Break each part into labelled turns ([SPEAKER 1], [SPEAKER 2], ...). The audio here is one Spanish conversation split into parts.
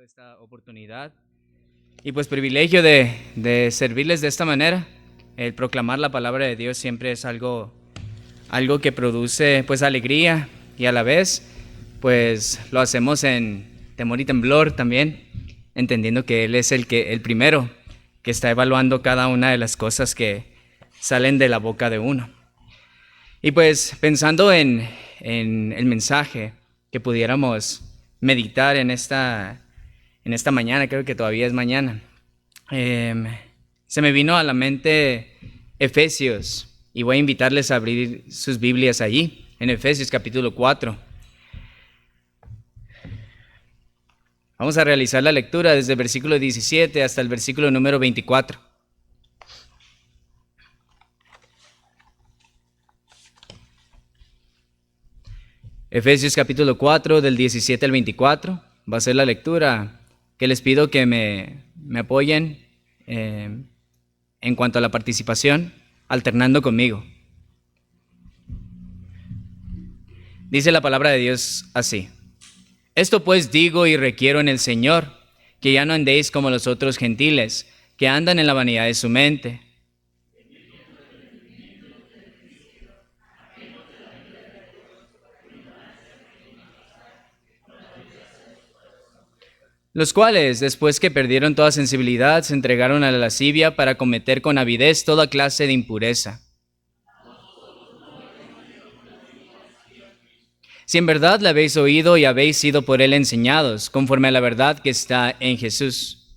[SPEAKER 1] Esta oportunidad y pues privilegio de servirles de esta manera. El proclamar la palabra de Dios siempre es algo que produce pues alegría y a la vez pues lo hacemos en temor y temblor también, entendiendo que Él es el primero que está evaluando cada una de las cosas que salen de la boca de uno. Y pues pensando en el mensaje que pudiéramos meditar en esta mañana, creo que todavía es mañana, se me vino a la mente Efesios, y voy a invitarles a abrir sus Biblias allí, en Efesios capítulo 4. Vamos a realizar la lectura desde el versículo 17 hasta el versículo número 24. Efesios capítulo 4, del 17 al 24, va a ser la lectura que les pido que me apoyen en cuanto a la participación, alternando conmigo. Dice la palabra de Dios así: Esto pues digo y requiero en el Señor, que ya no andéis como los otros gentiles, que andan en la vanidad de su mente. Los cuales, después que perdieron toda sensibilidad, se entregaron a la lascivia para cometer con avidez toda clase de impureza. Si en verdad le habéis oído y habéis sido por él enseñados, conforme a la verdad que está en Jesús.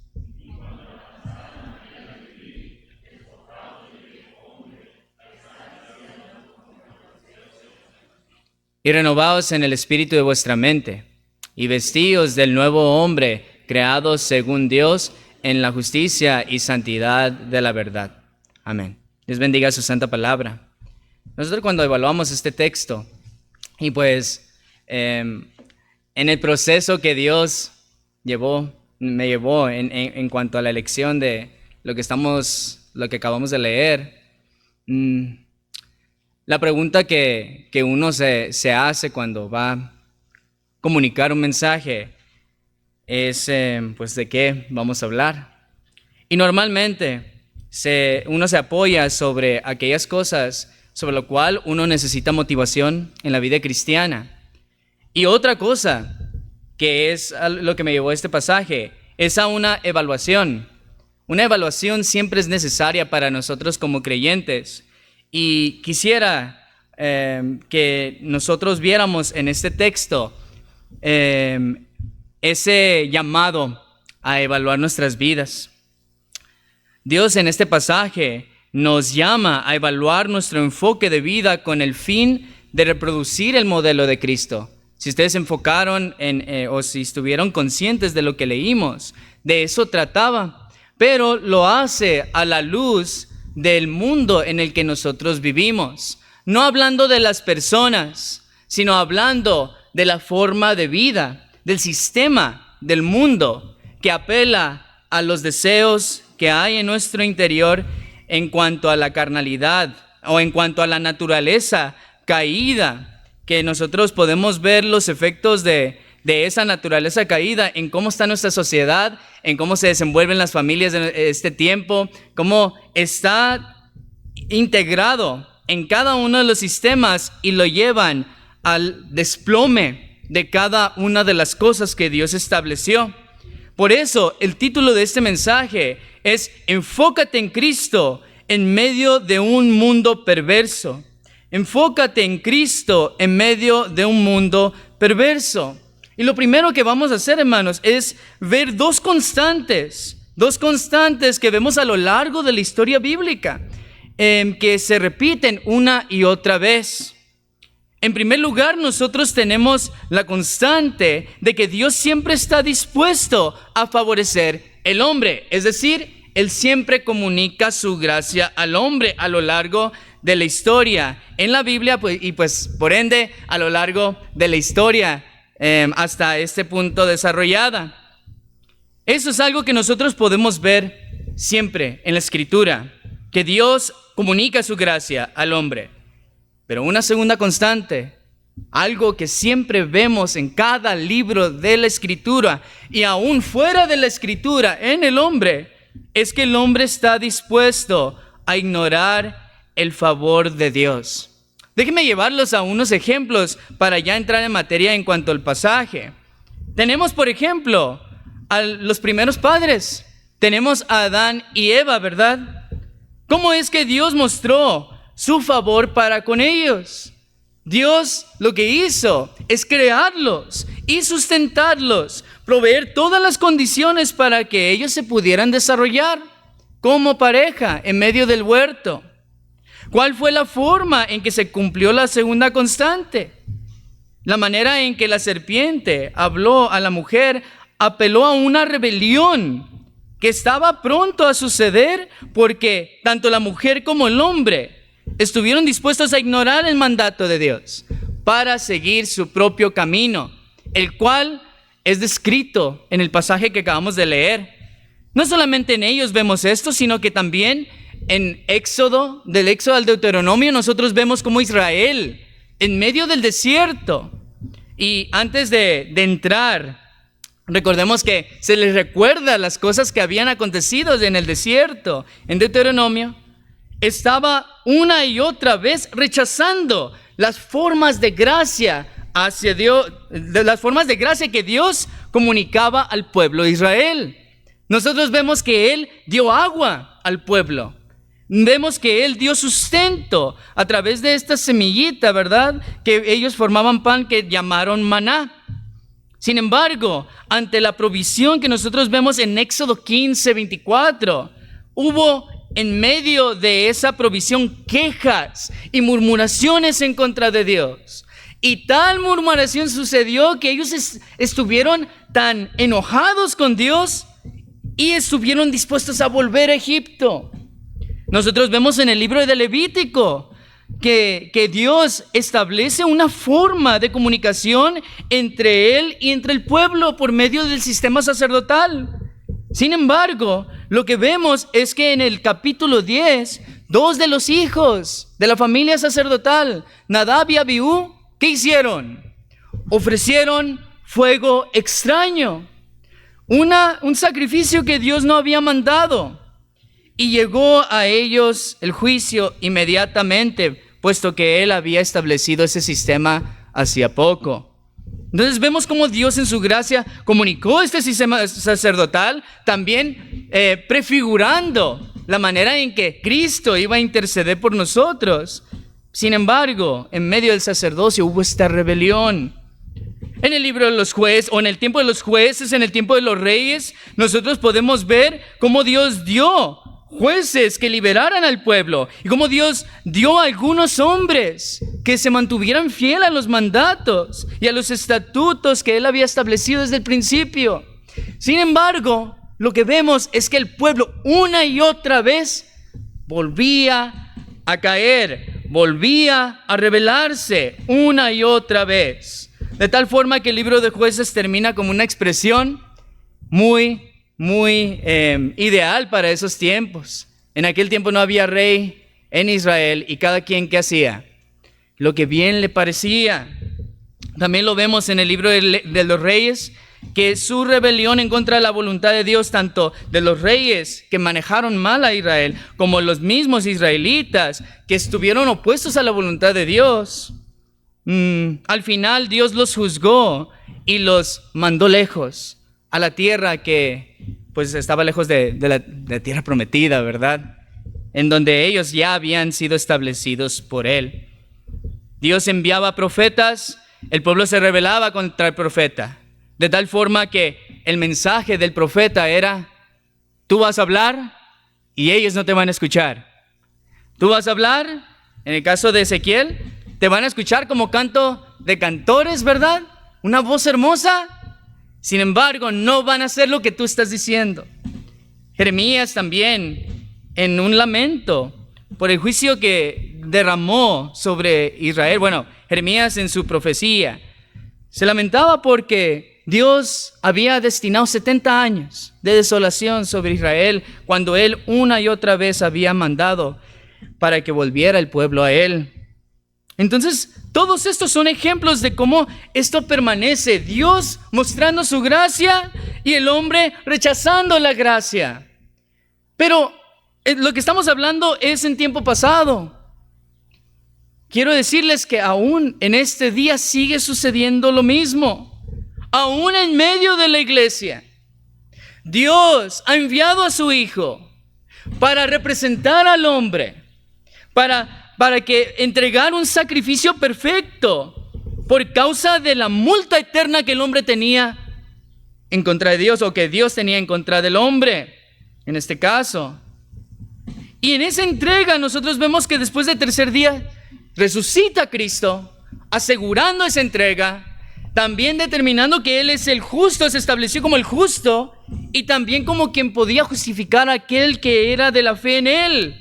[SPEAKER 1] Y renovaos en el espíritu de vuestra mente, y vestíos del nuevo hombre, creados según Dios, en la justicia y santidad de la verdad. Amén. Dios bendiga su santa palabra. Nosotros cuando evaluamos este texto, y pues en el proceso que Dios me llevó en cuanto a la elección de lo que acabamos de leer, la pregunta que uno se hace cuando va a comunicar un mensaje es, pues, ¿de qué vamos a hablar? Y normalmente uno se apoya sobre aquellas cosas sobre lo cual uno necesita motivación en la vida cristiana. Y otra cosa que es lo que me llevó a este pasaje es a una evaluación. Una evaluación siempre es necesaria para nosotros como creyentes. Y quisiera que nosotros viéramos en este texto ese llamado a evaluar nuestras vidas. Dios en este pasaje nos llama a evaluar nuestro enfoque de vida con el fin de reproducir el modelo de Cristo. Si ustedes se enfocaron o si estuvieron conscientes de lo que leímos, de eso trataba, pero lo hace a la luz del mundo en el que nosotros vivimos, no hablando de las personas, sino hablando de la forma de vida, del sistema del mundo que apela a los deseos que hay en nuestro interior en cuanto a la carnalidad o en cuanto a la naturaleza caída, que nosotros podemos ver los efectos de esa naturaleza caída en cómo está nuestra sociedad, en cómo se desenvuelven las familias de este tiempo, cómo está integrado en cada uno de los sistemas y lo llevan al desplome de cada una de las cosas que Dios estableció. Por eso el título de este mensaje es Enfócate en Cristo en medio de un mundo perverso. Enfócate en Cristo en medio de un mundo perverso. Y lo primero que vamos a hacer, hermanos, es ver dos constantes que vemos a lo largo de la historia bíblica, que se repiten una y otra vez. En primer lugar, nosotros tenemos la constante de que Dios siempre está dispuesto a favorecer el hombre. Es decir, Él siempre comunica su gracia al hombre a lo largo de la historia en la Biblia, y pues por ende a lo largo de la historia hasta este punto desarrollada. Eso es algo que nosotros podemos ver siempre en la Escritura, que Dios comunica su gracia al hombre. Pero una segunda constante Algo que siempre vemos en cada libro de la Escritura y aún fuera de la Escritura en el hombre, es que el hombre está dispuesto a ignorar el favor de Dios. Déjenme llevarlos a unos ejemplos para ya entrar en materia en cuanto al pasaje. Tenemos, por ejemplo, a los primeros padres. Tenemos a Adán y Eva, ¿verdad? ¿Cómo es que Dios mostró su favor para con ellos? Dios lo que hizo es crearlos y sustentarlos, proveer todas las condiciones para que ellos se pudieran desarrollar como pareja en medio del huerto. ¿Cuál fue la forma en que se cumplió la segunda constante? La manera en que la serpiente habló a la mujer apeló a una rebelión que estaba pronto a suceder porque tanto la mujer como el hombre estuvieron dispuestos a ignorar el mandato de Dios para seguir su propio camino, el cual es descrito en el pasaje que acabamos de leer. No solamente en ellos vemos esto, sino que también en Éxodo, del Éxodo al Deuteronomio, nosotros vemos como Israel en medio del desierto. Y antes de entrar, recordemos que se les recuerda las cosas que habían acontecido en el desierto. En Deuteronomio estaba una y otra vez rechazando las formas de gracia hacia Dios, las formas de gracia que Dios comunicaba al pueblo de Israel. Nosotros vemos que Él dio agua al pueblo. Vemos que Él dio sustento a través de esta semillita, ¿verdad? Que ellos formaban pan que llamaron maná. Sin embargo, ante la provisión que nosotros vemos en Éxodo 15:24, hubo en medio de esa provisión quejas y murmuraciones en contra de Dios. Y tal murmuración sucedió que ellos estuvieron tan enojados con Dios y estuvieron dispuestos a volver a Egipto. Nosotros vemos en el libro de Levítico que Dios establece una forma de comunicación entre Él y entre el pueblo por medio del sistema sacerdotal. Sin embargo, lo que vemos es que en el capítulo 10, dos de los hijos de la familia sacerdotal, Nadab y Abiú, ¿qué hicieron? Ofrecieron fuego extraño, un sacrificio que Dios no había mandado. Y llegó a ellos el juicio inmediatamente, puesto que Él había establecido ese sistema hacía poco. Entonces vemos cómo Dios en su gracia comunicó este sistema sacerdotal, también prefigurando la manera en que Cristo iba a interceder por nosotros. Sin embargo, en medio del sacerdocio hubo esta rebelión. En el libro de los jueces, o en el tiempo de los jueces, en el tiempo de los reyes, nosotros podemos ver cómo Dios dio jueces que liberaran al pueblo y cómo Dios dio a algunos hombres que se mantuvieran fieles a los mandatos y a los estatutos que Él había establecido desde el principio. Sin embargo, lo que vemos es que el pueblo una y otra vez volvía a caer, volvía a rebelarse una y otra vez. De tal forma que el libro de Jueces termina como una expresión muy ideal para esos tiempos. En aquel tiempo no había rey en Israel y cada quien, ¿qué hacía? Lo que bien le parecía. También lo vemos en el libro de los reyes, que su rebelión en contra de la voluntad de Dios, tanto de los reyes que manejaron mal a Israel, como los mismos israelitas que estuvieron opuestos a la voluntad de Dios, al final Dios los juzgó y los mandó lejos a la tierra que pues estaba lejos de la tierra prometida, ¿verdad? En donde ellos ya habían sido establecidos por Él. Dios enviaba profetas, el pueblo se rebelaba contra el profeta, de tal forma que el mensaje del profeta era: tú vas a hablar y ellos no te van a escuchar. Tú vas a hablar, en el caso de Ezequiel, te van a escuchar como canto de cantores, ¿verdad? Una voz hermosa. Sin embargo, no van a hacer lo que tú estás diciendo. Jeremías también, en un lamento por el juicio que derramó sobre Israel. Bueno, Jeremías en su profecía se lamentaba porque Dios había destinado 70 años de desolación sobre Israel, cuando Él una y otra vez había mandado para que volviera el pueblo a Él. Entonces, todos estos son ejemplos de cómo esto permanece. Dios mostrando su gracia y el hombre rechazando la gracia. Pero lo que estamos hablando es en tiempo pasado. Quiero decirles que aún en este día sigue sucediendo lo mismo. Aún en medio de la iglesia, Dios ha enviado a su Hijo para representar al hombre, para que entregar un sacrificio perfecto por causa de la multa eterna que el hombre tenía en contra de Dios, o que Dios tenía en contra del hombre, en este caso. Y en esa entrega nosotros vemos que después del tercer día resucita Cristo, asegurando esa entrega, también determinando que Él es el justo, se estableció como el justo, y también como quien podía justificar a aquel que era de la fe en Él.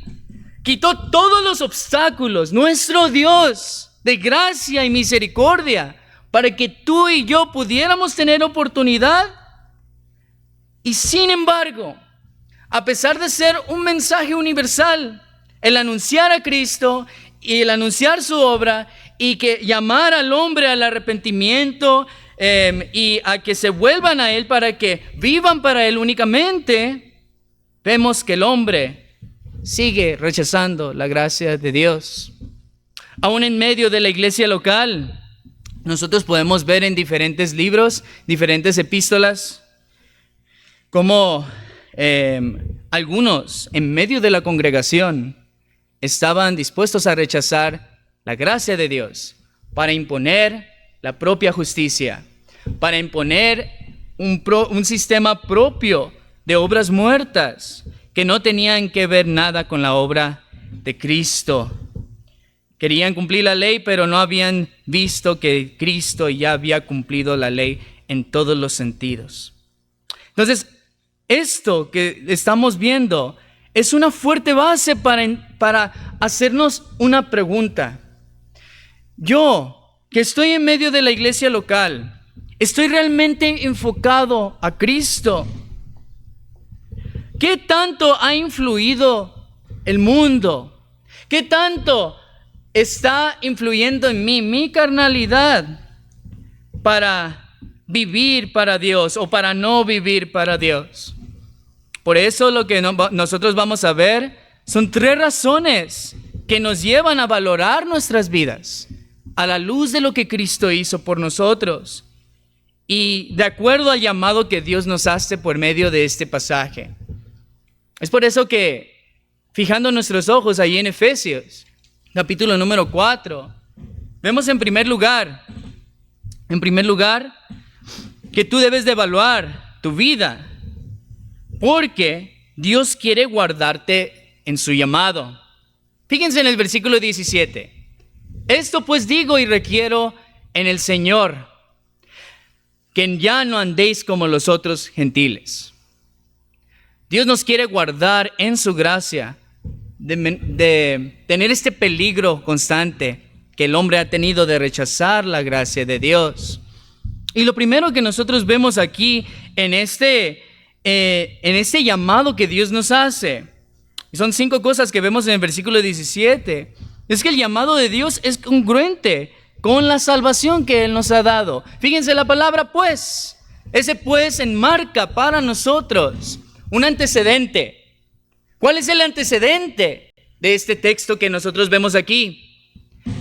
[SPEAKER 1] Quitó todos los obstáculos, nuestro Dios de gracia y misericordia, para que tú y yo pudiéramos tener oportunidad. Y sin embargo, a pesar de ser un mensaje universal, el anunciar a Cristo y el anunciar su obra y que llamar al hombre al arrepentimiento y a que se vuelvan a Él para que vivan para Él únicamente, vemos que el hombre sigue rechazando la gracia de Dios. Aún en medio de la iglesia local, nosotros podemos ver en diferentes libros, diferentes epístolas, como algunos en medio de la congregación estaban dispuestos a rechazar la gracia de Dios para imponer la propia justicia, para imponer un sistema propio de obras muertas que no tenían que ver nada con la obra de Cristo. Querían cumplir la ley, pero no habían visto que Cristo ya había cumplido la ley en todos los sentidos. Entonces, esto que estamos viendo es una fuerte base para hacernos una pregunta. Yo, que estoy en medio de la iglesia local, ¿estoy realmente enfocado a Cristo? ¿Qué tanto ha influido el mundo? ¿Qué tanto está influyendo en mí, mi carnalidad, para vivir para Dios o para no vivir para Dios? Por eso lo que nosotros vamos a ver son 3 razones que nos llevan a valorar nuestras vidas a la luz de lo que Cristo hizo por nosotros y de acuerdo al llamado que Dios nos hace por medio de este pasaje. Es por eso que, fijando nuestros ojos ahí en Efesios, capítulo número 4, vemos en primer lugar, que tú debes de evaluar tu vida, porque Dios quiere guardarte en su llamado. Fíjense en el versículo 17. Esto pues digo y requiero en el Señor, que ya no andéis como los otros gentiles. Dios nos quiere guardar en su gracia de tener este peligro constante que el hombre ha tenido de rechazar la gracia de Dios. Y lo primero que nosotros vemos aquí en este llamado que Dios nos hace, son 5 cosas que vemos en el versículo 17, es que el llamado de Dios es congruente con la salvación que Él nos ha dado. Fíjense la palabra pues, ese pues enmarca para nosotros un antecedente. ¿Cuál es el antecedente de este texto que nosotros vemos aquí?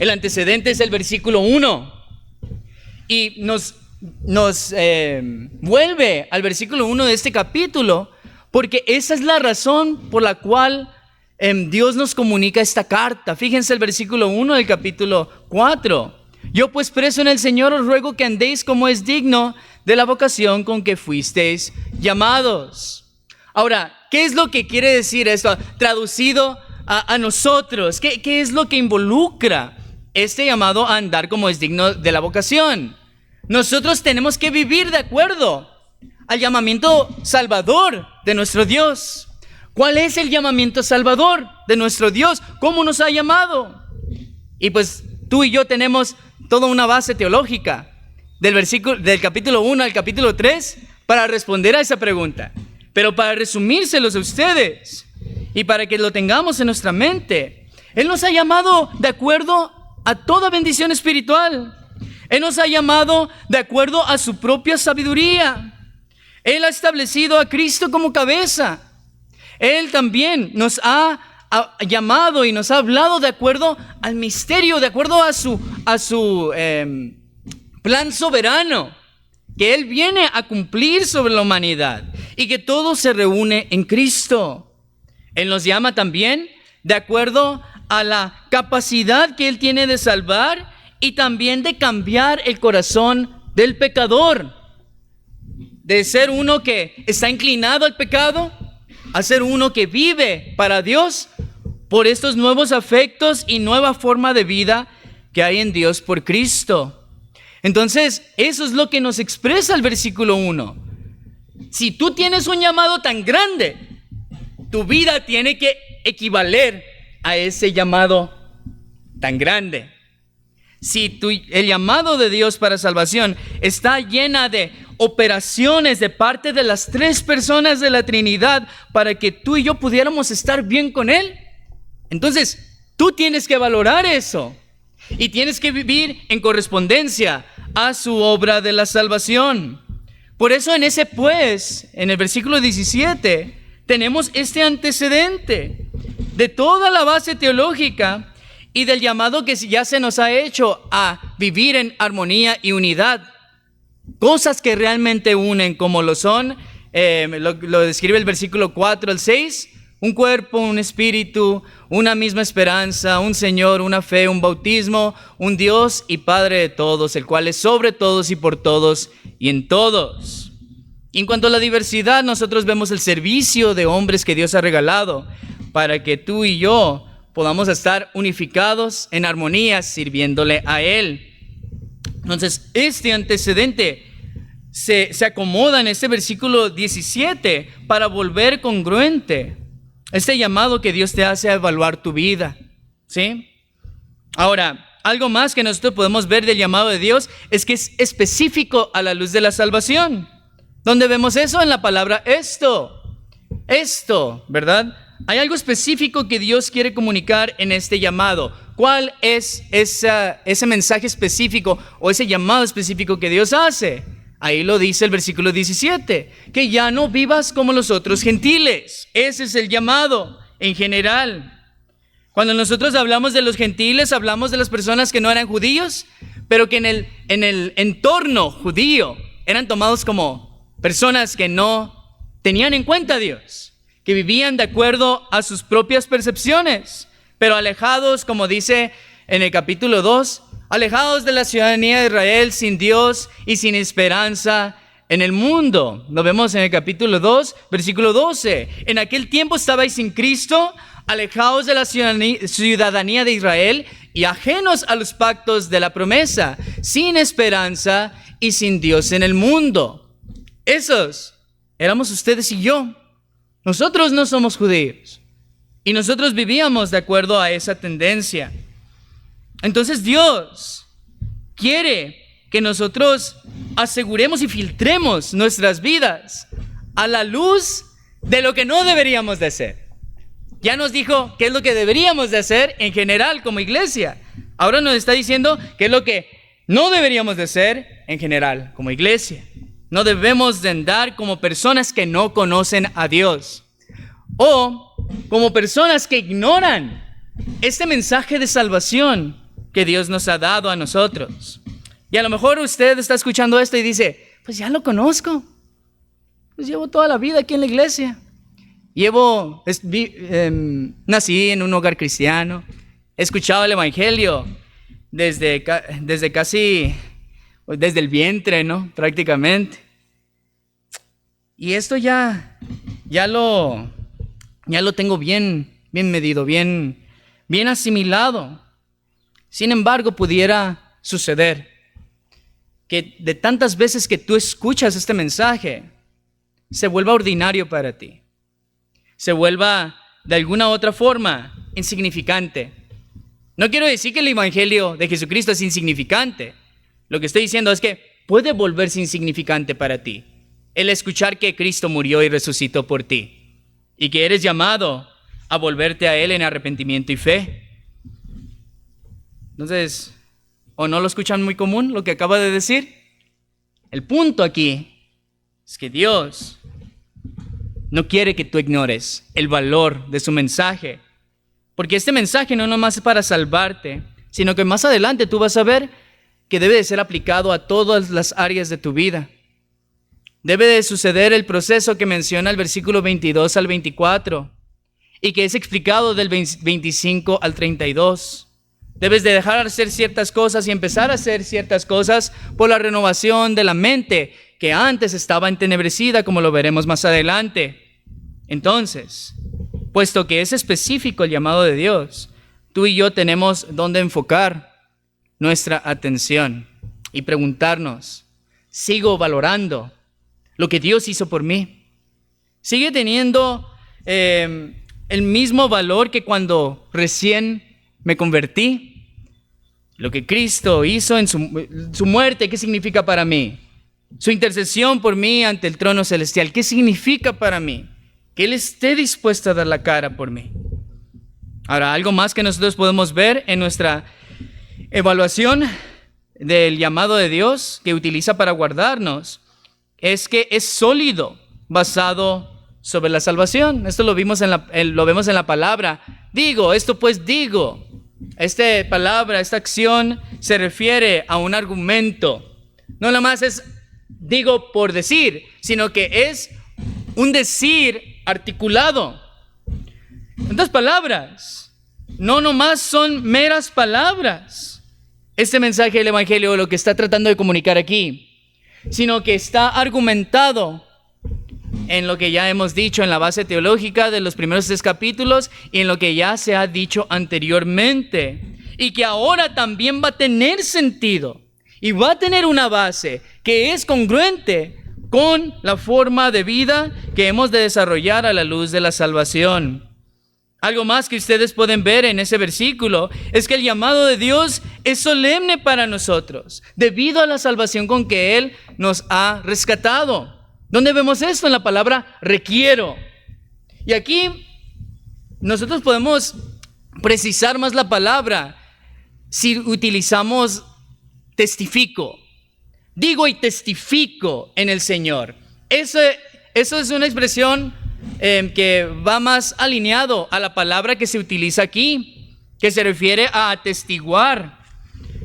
[SPEAKER 1] El antecedente es el versículo 1 y nos vuelve al versículo 1 de este capítulo, porque esa es la razón por la cual Dios nos comunica esta carta. Fíjense el versículo 1 del capítulo 4. Yo pues preso en el Señor os ruego que andéis como es digno de la vocación con que fuisteis llamados. Ahora, ¿qué es lo que quiere decir esto? Traducido a nosotros, ¿qué es lo que involucra este llamado a andar como es digno de la vocación? Nosotros tenemos que vivir de acuerdo al llamamiento salvador de nuestro Dios. ¿Cuál es el llamamiento salvador de nuestro Dios? ¿Cómo nos ha llamado? Y pues tú y yo tenemos toda una base teológica del capítulo 1 al capítulo 3 para responder a esa pregunta. Pero para resumírselos a ustedes y para que lo tengamos en nuestra mente, Él nos ha llamado de acuerdo a toda bendición espiritual. Él nos ha llamado de acuerdo a su propia sabiduría. Él ha establecido a Cristo como cabeza. Él también nos ha llamado y nos ha hablado de acuerdo al misterio, de acuerdo a su plan soberano, que Él viene a cumplir sobre la humanidad y que todo se reúne en Cristo. Él nos llama también de acuerdo a la capacidad que Él tiene de salvar y también de cambiar el corazón del pecador, de ser uno que está inclinado al pecado a ser uno que vive para Dios por estos nuevos afectos y nueva forma de vida que hay en Dios por Cristo. Entonces, eso es lo que nos expresa el versículo 1. Si tú tienes un llamado tan grande, tu vida tiene que equivaler a ese llamado tan grande. Si el llamado de Dios para salvación está llena de operaciones de parte de las tres personas de la Trinidad para que tú y yo pudiéramos estar bien con Él, entonces tú tienes que valorar eso y tienes que vivir en correspondencia a su obra de la salvación. Por eso en el versículo 17, tenemos este antecedente de toda la base teológica y del llamado que ya se nos ha hecho a vivir en armonía y unidad. Cosas que realmente unen, como lo son, lo describe el versículo 4 al 6, un cuerpo, un espíritu, una misma esperanza, un Señor, una fe, un bautismo, un Dios y Padre de todos, el cual es sobre todos y por todos y en todos. Y en cuanto a la diversidad, nosotros vemos el servicio de hombres que Dios ha regalado para que tú y yo podamos estar unificados en armonía sirviéndole a Él. Entonces, este antecedente se acomoda en este versículo 17 para volver congruente este llamado que Dios te hace a evaluar tu vida, ¿sí? Ahora, algo más que nosotros podemos ver del llamado de Dios es que es específico a la luz de la salvación. ¿Dónde vemos eso? En la palabra esto, ¿verdad? Hay algo específico que Dios quiere comunicar en este llamado. ¿Cuál es ese mensaje específico o ese llamado específico que Dios hace? Ahí lo dice el versículo 17, que ya no vivas como los otros gentiles. Ese es el llamado en general. Cuando nosotros hablamos de los gentiles, hablamos de las personas que no eran judíos, pero que en el entorno judío eran tomados como personas que no tenían en cuenta a Dios, que vivían de acuerdo a sus propias percepciones, pero alejados, como dice en el capítulo 2, alejados de la ciudadanía de Israel, sin Dios y sin esperanza en el mundo. Lo vemos en el capítulo 2, versículo 12. En aquel tiempo estabais sin Cristo, alejados de la ciudadanía de Israel y ajenos a los pactos de la promesa, sin esperanza y sin Dios en el mundo. Esos éramos ustedes y yo. Nosotros no somos judíos y nosotros vivíamos de acuerdo a esa tendencia. Entonces Dios quiere que nosotros aseguremos y filtremos nuestras vidas a la luz de lo que no deberíamos de hacer. Ya nos dijo qué es lo que deberíamos de hacer en general como iglesia. Ahora nos está diciendo qué es lo que no deberíamos de hacer en general como iglesia. No debemos de andar como personas que no conocen a Dios o como personas que ignoran este mensaje de salvación que Dios nos ha dado a nosotros. Y a lo mejor usted está escuchando esto y dice, pues ya lo conozco. Pues llevo toda la vida aquí en la iglesia. Nací en un hogar cristiano. He escuchado el evangelio desde el vientre, ¿no? Prácticamente. Y esto ya lo tengo bien medido, bien asimilado. Sin embargo, pudiera suceder que de tantas veces que tú escuchas este mensaje, se vuelva ordinario para ti. Se vuelva de alguna otra forma insignificante. No quiero decir que el evangelio de Jesucristo es insignificante. Lo que estoy diciendo es que puede volverse insignificante para ti el escuchar que Cristo murió y resucitó por ti y que eres llamado a volverte a Él en arrepentimiento y fe. Entonces, ¿o no lo escuchan muy común lo que acaba de decir? El punto aquí es que Dios no quiere que tú ignores el valor de su mensaje. Porque este mensaje no nomás es para salvarte, sino que más adelante tú vas a ver que debe de ser aplicado a todas las áreas de tu vida. Debe de suceder el proceso que menciona el versículo 22 al 24 y que es explicado del 25 al 32. Debes de dejar de hacer ciertas cosas y empezar a hacer ciertas cosas por la renovación de la mente que antes estaba entenebrecida, como lo veremos más adelante. Entonces, puesto que es específico el llamado de Dios, tú y yo tenemos dónde enfocar nuestra atención y preguntarnos, ¿sigo valorando lo que Dios hizo por mí? ¿Sigue teniendo el mismo valor que cuando recién me convertí? Lo que Cristo hizo en su muerte, ¿qué significa para mí? Su intercesión por mí ante el trono celestial, ¿qué significa para mí? Que Él esté dispuesto a dar la cara por mí. Ahora, algo más que nosotros podemos ver en nuestra evaluación del llamado de Dios que utiliza para guardarnos es que es sólido, basado sobre la salvación. Esto lo vemos en la palabra. Digo, esto pues digo. Esta palabra, esta acción se refiere a un argumento. No nada más es digo por decir, sino que es un decir articulado. En otras palabras, no nomás son meras palabras este mensaje del Evangelio, lo que está tratando de comunicar aquí, sino que está argumentado en lo que ya hemos dicho en la base teológica de los primeros 3 capítulos y en lo que ya se ha dicho anteriormente, y que ahora también va a tener sentido y va a tener una base que es congruente con la forma de vida que hemos de desarrollar a la luz de la salvación. Algo más que ustedes pueden ver en ese versículo es que el llamado de Dios es solemne para nosotros, debido a la salvación con que Él nos ha rescatado. ¿Dónde vemos esto? En la palabra requiero. Y aquí nosotros podemos precisar más la palabra si utilizamos testifico. Digo y testifico en el Señor. Eso es una expresión que va más alineado a la palabra que se utiliza aquí, que se refiere a atestiguar.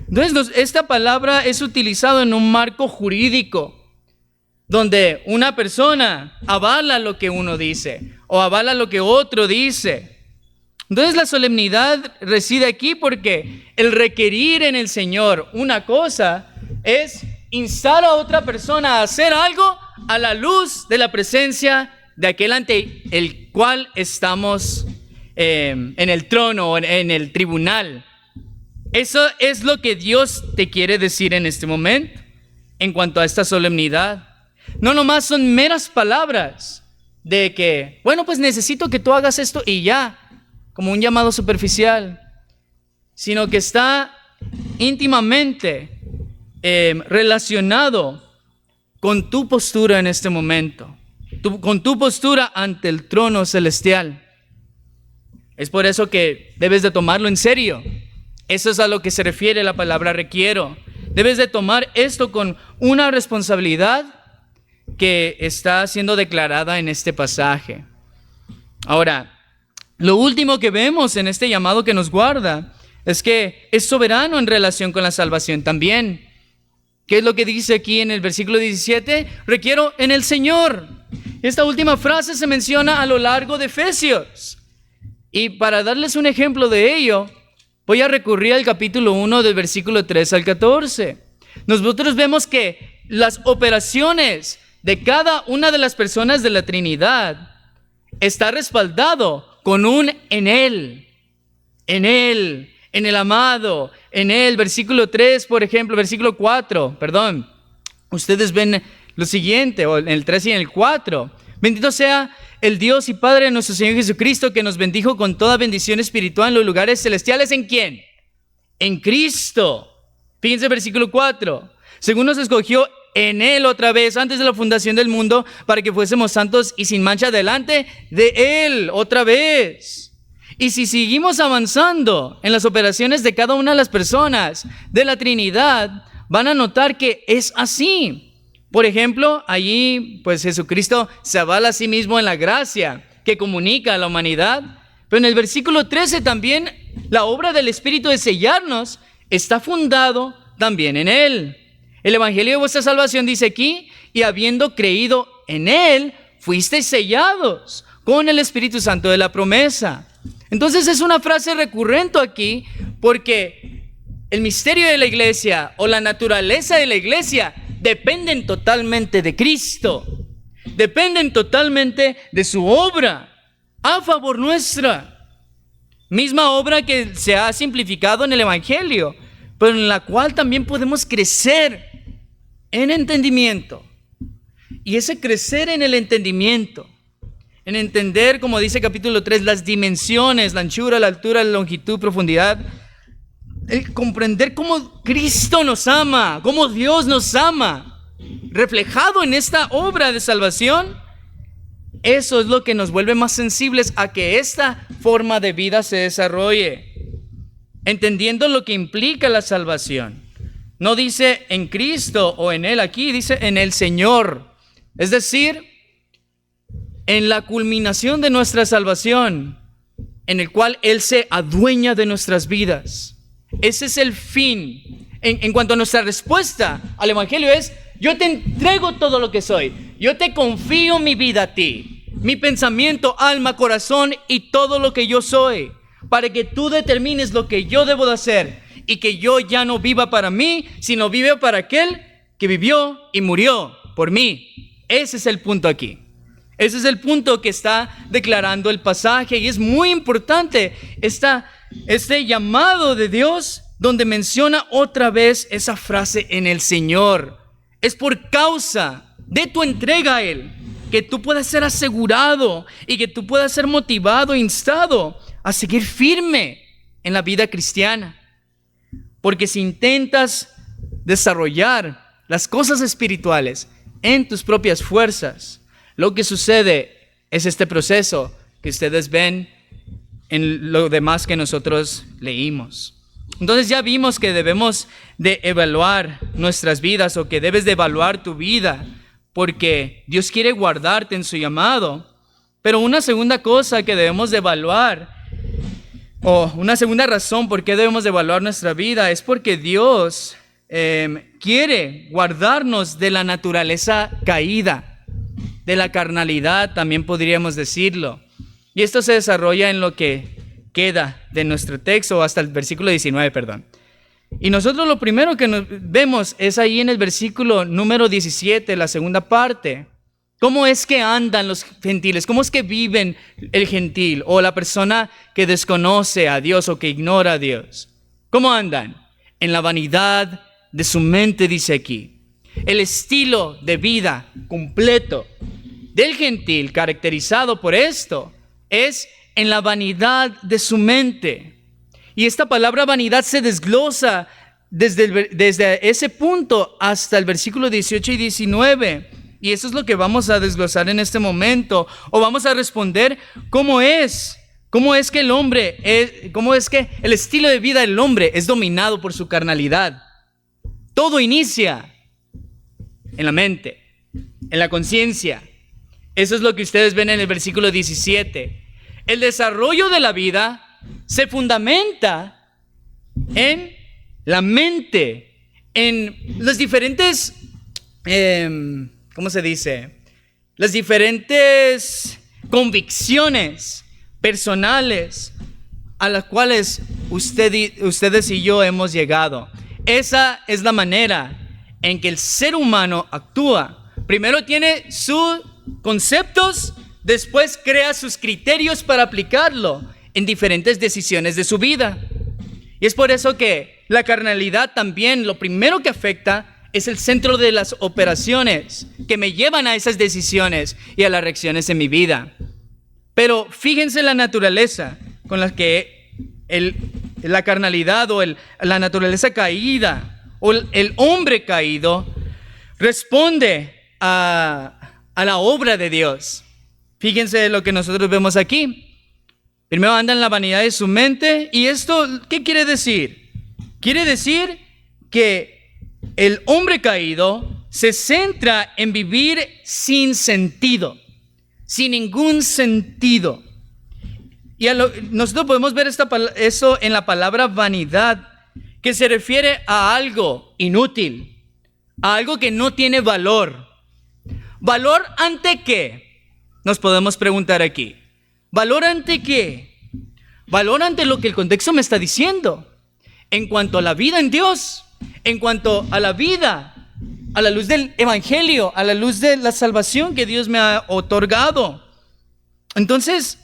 [SPEAKER 1] Entonces, esta palabra es utilizada en un marco jurídico, donde una persona avala lo que uno dice o avala lo que otro dice. Entonces la solemnidad reside aquí porque el requerir en el Señor una cosa es instar a otra persona a hacer algo a la luz de la presencia de aquel ante el cual estamos en el trono o en el tribunal. Eso es lo que Dios te quiere decir en este momento en cuanto a esta solemnidad. No nomás son meras palabras de que, bueno, pues necesito que tú hagas esto y ya, como un llamado superficial, sino que está íntimamente relacionado con tu postura en este momento, con tu postura ante el trono celestial. Es por eso que debes de tomarlo en serio. Eso es a lo que se refiere la palabra requiero. Debes de tomar esto con una responsabilidad que está siendo declarada en este pasaje. Ahora, lo último que vemos en este llamado que nos guarda es que es soberano en relación con la salvación también. ¿Qué es lo que dice aquí en el versículo 17? Requiero en el Señor. Esta última frase se menciona a lo largo de Efesios. Y para darles un ejemplo de ello, voy a recurrir al capítulo 1 del versículo 3 al 14. Nosotros vemos que las operaciones de cada una de las personas de la Trinidad está respaldado con un en Él, en el amado, en Él. Versículo 3, por ejemplo, versículo 4, perdón. Ustedes ven lo siguiente, o en el 3 y en el 4. Bendito sea el Dios y Padre de nuestro Señor Jesucristo, que nos bendijo con toda bendición espiritual en los lugares celestiales. ¿En quién? En Cristo. Fíjense versículo 4. Según nos escogió en Él otra vez, antes de la fundación del mundo, para que fuésemos santos y sin mancha delante de Él otra vez. Y si seguimos avanzando en las operaciones de cada una de las personas de la Trinidad, van a notar que es así. Por ejemplo, allí pues Jesucristo se avala a sí mismo en la gracia que comunica a la humanidad. Pero en el versículo 13 también la obra del Espíritu de sellarnos está fundado también en Él. El Evangelio de vuestra salvación dice aquí, y habiendo creído en Él, fuisteis sellados con el Espíritu Santo de la promesa. Entonces es una frase recurrente aquí porque el misterio de la iglesia o la naturaleza de la iglesia dependen totalmente de Cristo. Dependen totalmente de su obra a favor nuestra. Misma obra que se ha simplificado en el Evangelio, pero en la cual también podemos crecer en entendimiento. Y ese crecer en el entendimiento, en entender, como dice capítulo 3, las dimensiones, la anchura, la altura, la longitud, profundidad, el comprender cómo Cristo nos ama, cómo Dios nos ama, reflejado en esta obra de salvación, eso es lo que nos vuelve más sensibles a que esta forma de vida se desarrolle, entendiendo lo que implica la salvación. No dice en Cristo o en Él aquí, dice en el Señor. Es decir, en la culminación de nuestra salvación, en el cual Él se adueña de nuestras vidas. Ese es el fin. En cuanto a nuestra respuesta al Evangelio es, yo te entrego todo lo que soy. Yo te confío mi vida a ti. Mi pensamiento, alma, corazón y todo lo que yo soy. Para que tú determines lo que yo debo de hacer. Y que yo ya no viva para mí, sino vive para aquel que vivió y murió por mí. Ese es el punto aquí. Ese es el punto que está declarando el pasaje. Y es muy importante este llamado de Dios donde menciona otra vez esa frase en el Señor. Es por causa de tu entrega a Él que tú puedas ser asegurado y que tú puedas ser motivado, instado a seguir firme en la vida cristiana. Porque si intentas desarrollar las cosas espirituales en tus propias fuerzas, lo que sucede es este proceso que ustedes ven en lo demás que nosotros leímos. Entonces ya vimos que debemos de evaluar nuestras vidas o que debes de evaluar tu vida porque Dios quiere guardarte en su llamado. Pero una segunda cosa que debemos de evaluar o una segunda razón por qué debemos de evaluar nuestra vida es porque Dios quiere guardarnos de la naturaleza caída, de la carnalidad, también podríamos decirlo. Y esto se desarrolla en lo que queda de nuestro texto, hasta el versículo 19, perdón. Y nosotros lo primero que vemos es ahí en el versículo número 17, la segunda parte. ¿Cómo es que andan los gentiles? ¿Cómo es que viven el gentil o la persona que desconoce a Dios o que ignora a Dios? ¿Cómo andan? En la vanidad de su mente, dice aquí. El estilo de vida completo del gentil, caracterizado por esto, es en la vanidad de su mente. Y esta palabra vanidad se desglosa desde ese punto hasta el versículo 18 y 19. Y eso es lo que vamos a desglosar en este momento. O vamos a responder cómo es que el estilo de vida del hombre es dominado por su carnalidad. Todo inicia en la mente, en la conciencia. Eso es lo que ustedes ven en el versículo 17. El desarrollo de la vida se fundamenta en la mente, en los diferentes, ¿cómo se dice? Las diferentes convicciones personales a las cuales ustedes y yo hemos llegado. Esa es la manera en que el ser humano actúa. Primero tiene sus conceptos, después crea sus criterios para aplicarlo en diferentes decisiones de su vida. Y es por eso que la carnalidad también, lo primero que afecta es el centro de las operaciones que me llevan a esas decisiones y a las reacciones en mi vida. Pero fíjense la naturaleza con la que la carnalidad o la naturaleza caída o el hombre caído responde a la obra de Dios. Fíjense lo que nosotros vemos aquí. Primero anda en la vanidad de su mente. ¿Y esto qué quiere decir? Quiere decir que el hombre caído se centra en vivir sin sentido, sin ningún sentido. Y nosotros podemos ver eso en la palabra vanidad, que se refiere a algo inútil, a algo que no tiene valor. ¿Valor ante qué? Nos podemos preguntar aquí. ¿Valor ante qué? Valor ante lo que el contexto me está diciendo. En cuanto a la vida en Dios, en cuanto a la vida, a la luz del evangelio, a la luz de la salvación que Dios me ha otorgado. Entonces,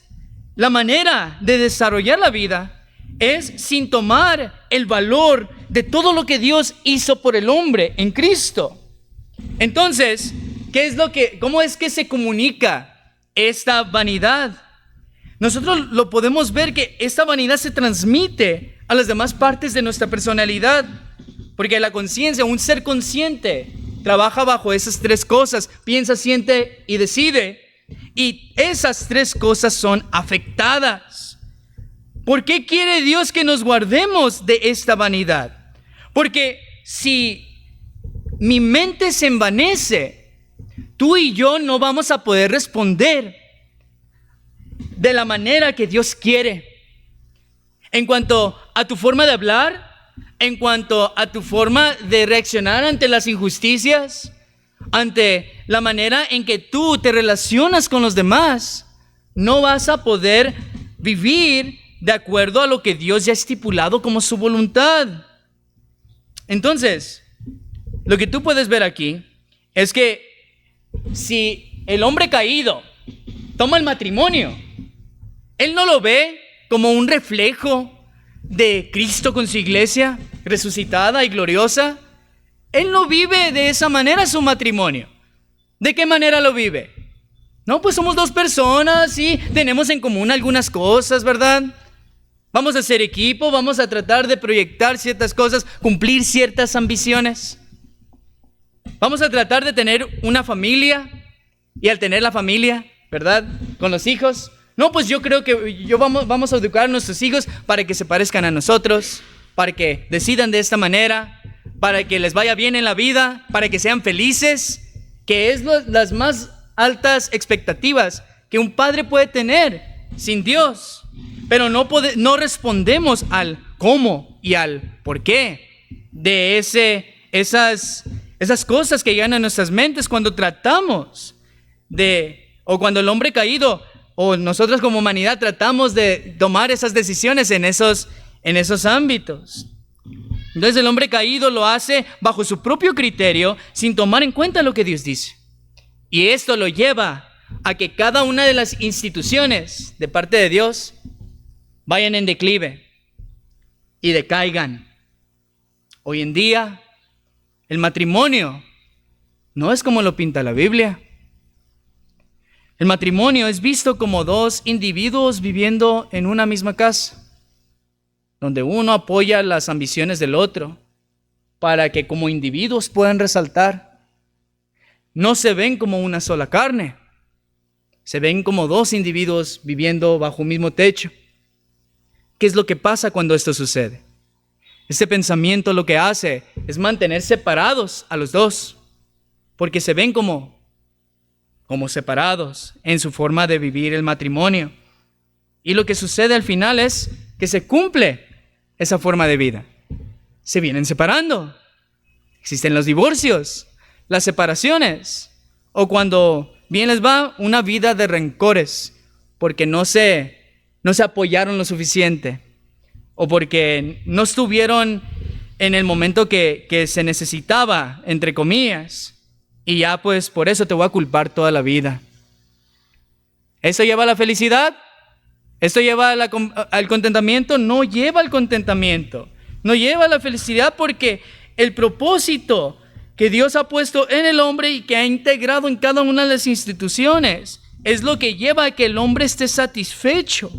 [SPEAKER 1] la manera de desarrollar la vida es sin tomar el valor de todo lo que Dios hizo por el hombre en Cristo. Entonces, ¿cómo es que se comunica esta vanidad? Nosotros lo podemos ver que esta vanidad se transmite a las demás partes de nuestra personalidad, porque la conciencia, un ser consciente, trabaja bajo esas tres cosas: piensa, siente y decide. Y esas tres cosas son afectadas. ¿Por qué quiere Dios que nos guardemos de esta vanidad? Porque si mi mente se envanece, tú y yo no vamos a poder responder de la manera que Dios quiere. En cuanto a tu forma de hablar, en cuanto a tu forma de reaccionar ante las injusticias, ante la manera en que tú te relacionas con los demás, no vas a poder vivir de acuerdo a lo que Dios ya ha estipulado como su voluntad. Entonces, lo que tú puedes ver aquí es que si el hombre caído toma el matrimonio, él no lo ve como un reflejo de Cristo con su iglesia resucitada y gloriosa. Él no vive de esa manera su matrimonio. ¿De qué manera lo vive? No, pues somos dos personas y tenemos en común algunas cosas, ¿verdad? Vamos a ser equipo, vamos a tratar de proyectar ciertas cosas, cumplir ciertas ambiciones. Vamos a tratar de tener una familia, y al tener la familia, ¿verdad?, con los hijos, no, pues yo creo que vamos a educar a nuestros hijos para que se parezcan a nosotros, para que decidan de esta manera, para que les vaya bien en la vida, para que sean felices, que es las más altas expectativas que un padre puede tener sin Dios. Pero no respondemos al cómo y al por qué de esas cosas que llegan a nuestras mentes cuando tratamos o cuando el hombre caído o nosotros como humanidad tratamos de tomar esas decisiones en esos ámbitos. Entonces el hombre caído lo hace bajo su propio criterio, sin tomar en cuenta lo que Dios dice. Y esto lo lleva a que cada una de las instituciones de parte de Dios vayan en declive y decaigan. Hoy en día, el matrimonio no es como lo pinta la Biblia. El matrimonio es visto como dos individuos viviendo en una misma casa, donde uno apoya las ambiciones del otro para que como individuos puedan resaltar. No se ven como una sola carne, se ven como dos individuos viviendo bajo un mismo techo. ¿Qué es lo que pasa cuando esto sucede? Este pensamiento lo que hace es mantener separados a los dos, porque se ven como separados en su forma de vivir el matrimonio. Y lo que sucede al final es que se cumple esa forma de vida. Se vienen separando. Existen los divorcios, las separaciones, o cuando bien les va, una vida de rencores, porque no se apoyaron lo suficiente, o porque no estuvieron en el momento que se necesitaba, entre comillas, y ya pues por eso te voy a culpar toda la vida. ¿Eso lleva a la felicidad? ¿Esto lleva al contentamiento? No lleva al contentamiento, no lleva a la felicidad, porque el propósito que Dios ha puesto en el hombre y que ha integrado en cada una de las instituciones es lo que lleva a que el hombre esté satisfecho.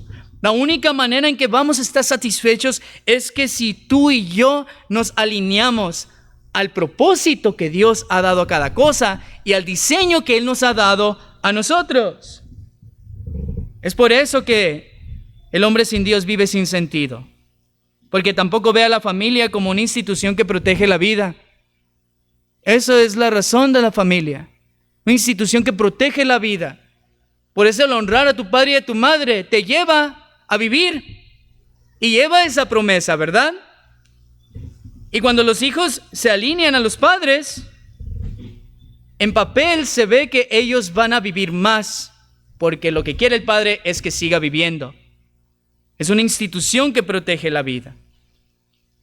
[SPEAKER 1] La única manera en que vamos a estar satisfechos es que si tú y yo nos alineamos al propósito que Dios ha dado a cada cosa y al diseño que Él nos ha dado a nosotros. Es por eso que El hombre sin Dios vive sin sentido, porque tampoco ve a la familia como una institución que protege la vida. Esa es la razón de la familia, una institución que protege la vida. Por eso el honrar a tu padre y a tu madre te lleva a vivir y lleva esa promesa, ¿verdad? Y cuando los hijos se alinean a los padres, en papel se ve que ellos van a vivir más, porque lo que quiere el padre es que siga viviendo. Es una institución que protege la vida.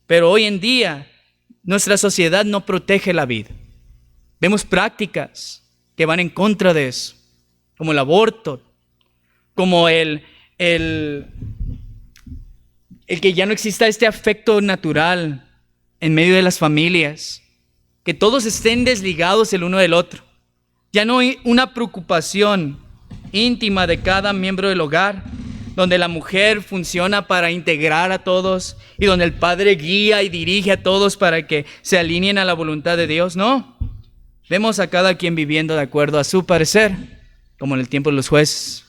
[SPEAKER 1] Pero hoy en día, nuestra sociedad no protege la vida. Vemos prácticas que van en contra de eso, como el aborto, como el que ya no exista este afecto natural en medio de las familias, que todos estén desligados el uno del otro. Ya no hay una preocupación íntima de cada miembro del hogar, donde la mujer funciona para integrar a todos y donde el padre guía y dirige a todos para que se alineen a la voluntad de Dios. No, vemos a cada quien viviendo de acuerdo a su parecer, como en el tiempo de los jueces.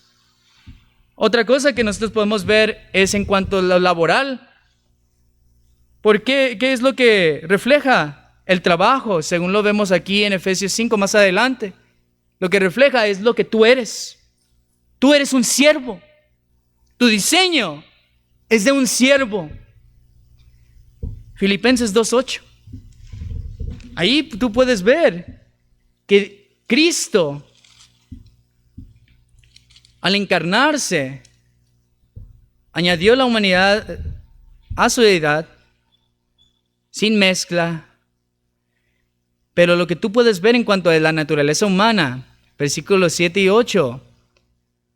[SPEAKER 1] Otra cosa que nosotros podemos ver es en cuanto a lo laboral. ¿Por qué? ¿Qué es lo que refleja el trabajo? Según lo vemos aquí en Efesios 5 más adelante. Lo que refleja es lo que tú eres. Tú eres un siervo. Tu diseño es de un siervo. Filipenses 2:8. Ahí tú puedes ver que Cristo, al encarnarse, añadió la humanidad a su deidad, sin mezcla. Pero lo que tú puedes ver en cuanto a la naturaleza humana, versículos 7 y 8,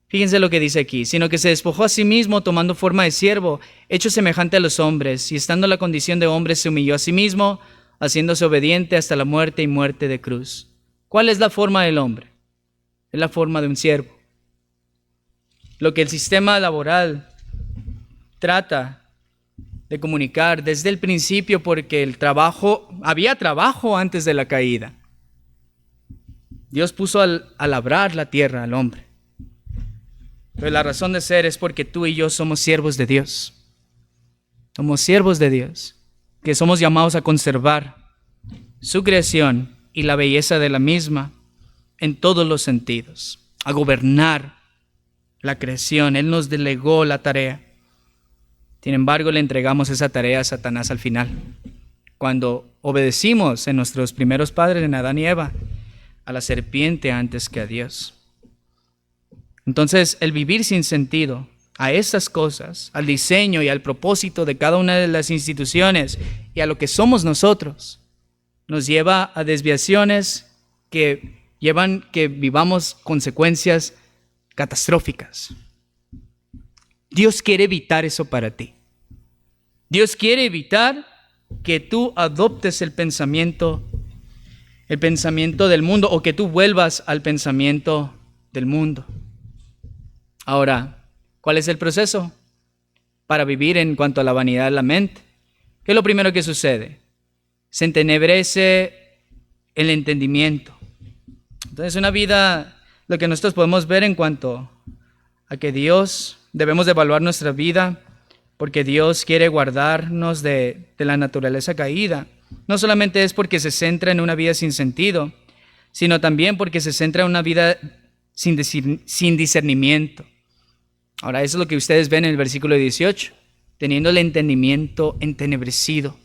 [SPEAKER 1] fíjense lo que dice aquí, sino que se despojó a sí mismo tomando forma de siervo, hecho semejante a los hombres, y estando en la condición de hombre se humilló a sí mismo, haciéndose obediente hasta la muerte y muerte de cruz. ¿Cuál es la forma del hombre? Es la forma de un siervo. Lo que el sistema laboral trata de comunicar desde el principio, porque había trabajo antes de la caída. Dios puso a labrar la tierra al hombre. Pero la razón de ser es porque tú y yo somos siervos de Dios. Somos siervos de Dios, que somos llamados a conservar su creación y la belleza de la misma en todos los sentidos, a gobernar la creación. Él nos delegó la tarea. Sin embargo, le entregamos esa tarea a Satanás al final, cuando obedecimos en nuestros primeros padres, en Adán y Eva, a la serpiente antes que a Dios. Entonces, el vivir sin sentido a estas cosas, al diseño y al propósito de cada una de las instituciones y a lo que somos nosotros, nos lleva a desviaciones que llevan que vivamos consecuencias catastróficas. Dios quiere evitar eso para ti. Dios quiere evitar que tú adoptes el pensamiento del mundo, o que tú vuelvas al pensamiento del mundo. Ahora, ¿cuál es el proceso para vivir en cuanto a la vanidad de la mente? ¿Qué es lo primero que sucede? Se entenebrece el entendimiento. Entonces, una vida, lo que nosotros podemos ver en cuanto a que debemos de evaluar nuestra vida, porque Dios quiere guardarnos de la naturaleza caída. No solamente es porque se centra en una vida sin sentido, sino también porque se centra en una vida sin discernimiento. Ahora, eso es lo que ustedes ven en el versículo 18, teniendo el entendimiento entenebrecido.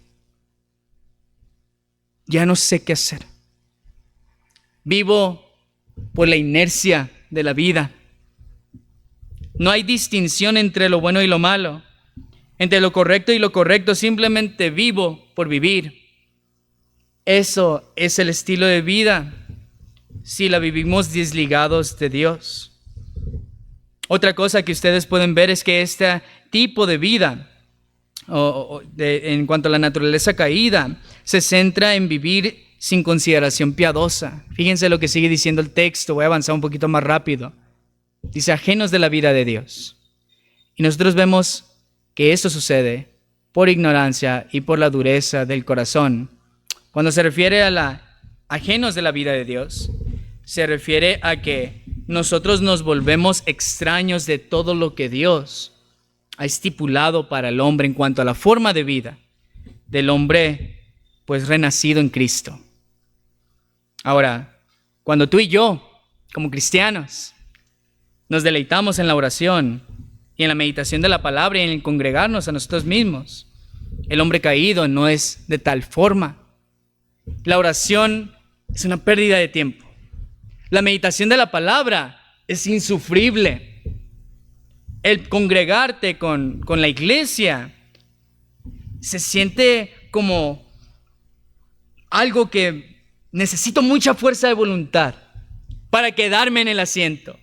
[SPEAKER 1] Ya no sé qué hacer. Vivo por la inercia de la vida. No hay distinción entre lo bueno y lo malo, entre lo correcto y lo correcto. Simplemente vivo por vivir. Eso es el estilo de vida si la vivimos desligados de Dios. Otra cosa que ustedes pueden ver es que este tipo de vida, en cuanto a la naturaleza caída, se centra en vivir sin consideración piadosa. Fíjense lo que sigue diciendo el texto. Voy a avanzar un poquito más rápido. Dice, ajenos de la vida de Dios. Y nosotros vemos que esto sucede por ignorancia y por la dureza del corazón. Cuando se refiere a ajenos de la vida de Dios, se refiere a que nosotros nos volvemos extraños de todo lo que Dios ha estipulado para el hombre en cuanto a la forma de vida del hombre, pues renacido en Cristo. Ahora, cuando tú y yo, como cristianos, nos deleitamos en la oración y en la meditación de la palabra y en el congregarnos a nosotros mismos, el hombre caído no es de tal forma. La oración es una pérdida de tiempo. La meditación de la palabra es insufrible. El congregarte con la iglesia se siente como algo que necesito mucha fuerza de voluntad para quedarme en el asiento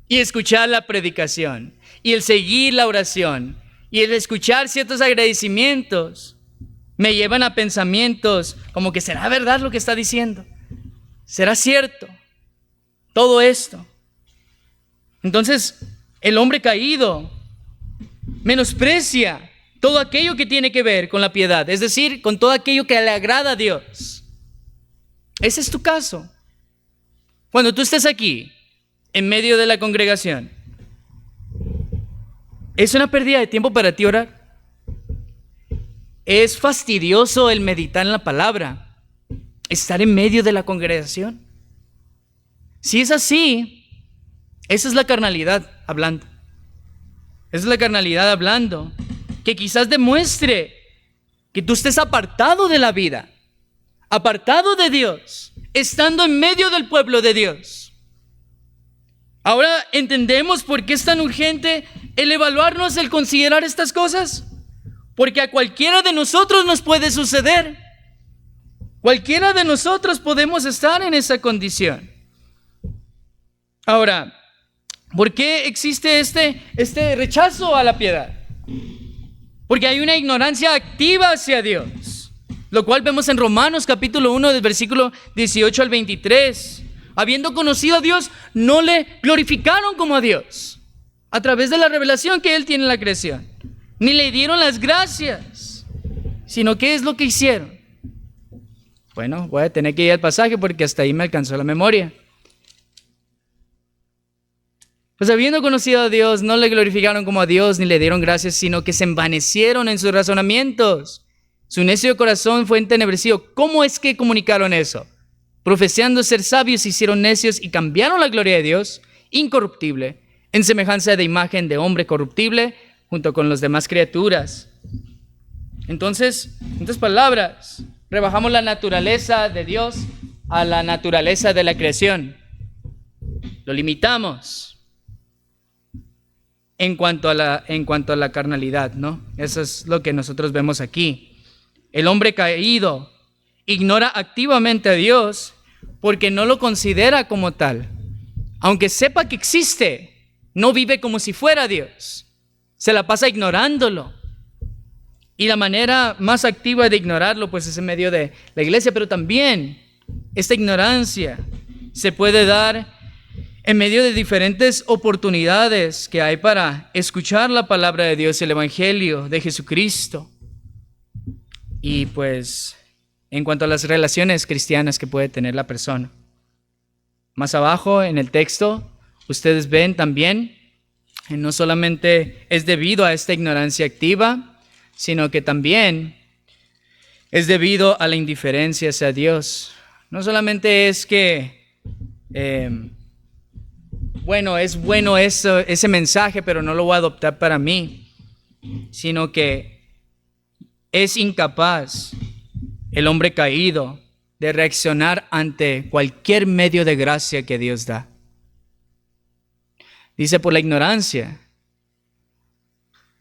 [SPEAKER 1] y escuchar la predicación y el seguir la oración y el escuchar ciertos agradecimientos me llevan a pensamientos como que ¿será verdad lo que está diciendo? ¿Será cierto todo esto? Entonces el hombre caído menosprecia todo aquello que tiene que ver con la piedad, es decir, con todo aquello que le agrada a Dios. Ese es tu caso. Cuando tú estés aquí, en medio de la congregación, ¿es una pérdida de tiempo para ti orar? ¿Es fastidioso el meditar en la palabra? ¿Estar en medio de la congregación? Si es así, esa es la carnalidad hablando. Esa es la carnalidad hablando, que quizás demuestre que tú estés apartado de la vida, apartado de Dios, estando en medio del pueblo de Dios. Ahora entendemos por qué es tan urgente el evaluarnos, el considerar estas cosas. Porque a cualquiera de nosotros nos puede suceder. Cualquiera de nosotros podemos estar en esa condición. Ahora, ¿por qué existe este rechazo a la piedad? Porque hay una ignorancia activa hacia Dios, lo cual vemos en Romanos capítulo 1 del versículo 18 al 23. Habiendo conocido a Dios, no le glorificaron como a Dios a través de la revelación que Él tiene en la creación, ni le dieron las gracias, sino ¿qué es lo que hicieron? Bueno, voy a tener que ir al pasaje porque hasta ahí me alcanzó la memoria. Pues habiendo conocido a Dios, no le glorificaron como a Dios, ni le dieron gracias, sino que se envanecieron en sus razonamientos. Su necio corazón fue entenebrecido. ¿Cómo es que comunicaron eso? Profesando ser sabios, se hicieron necios y cambiaron la gloria de Dios, incorruptible, en semejanza de imagen de hombre corruptible, junto con las demás criaturas. Entonces, en otras palabras, rebajamos la naturaleza de Dios a la naturaleza de la creación. Lo limitamos en cuanto a la carnalidad, ¿no? Eso es lo que nosotros vemos aquí. El hombre caído ignora activamente a Dios porque no lo considera como tal. Aunque sepa que existe, no vive como si fuera Dios. Se la pasa ignorándolo. Y la manera más activa de ignorarlo, pues, es en medio de la iglesia. Pero también esta ignorancia se puede dar en medio de diferentes oportunidades que hay para escuchar la palabra de Dios, el Evangelio de Jesucristo. Y pues, en cuanto a las relaciones cristianas que puede tener la persona. Más abajo en el texto, ustedes ven también, no solamente es debido a esta ignorancia activa, sino que también es debido a la indiferencia hacia Dios. No solamente es que, es bueno ese mensaje, pero no lo voy a adoptar para mí, sino que es incapaz el hombre caído de reaccionar ante cualquier medio de gracia que Dios da. Dice por la ignorancia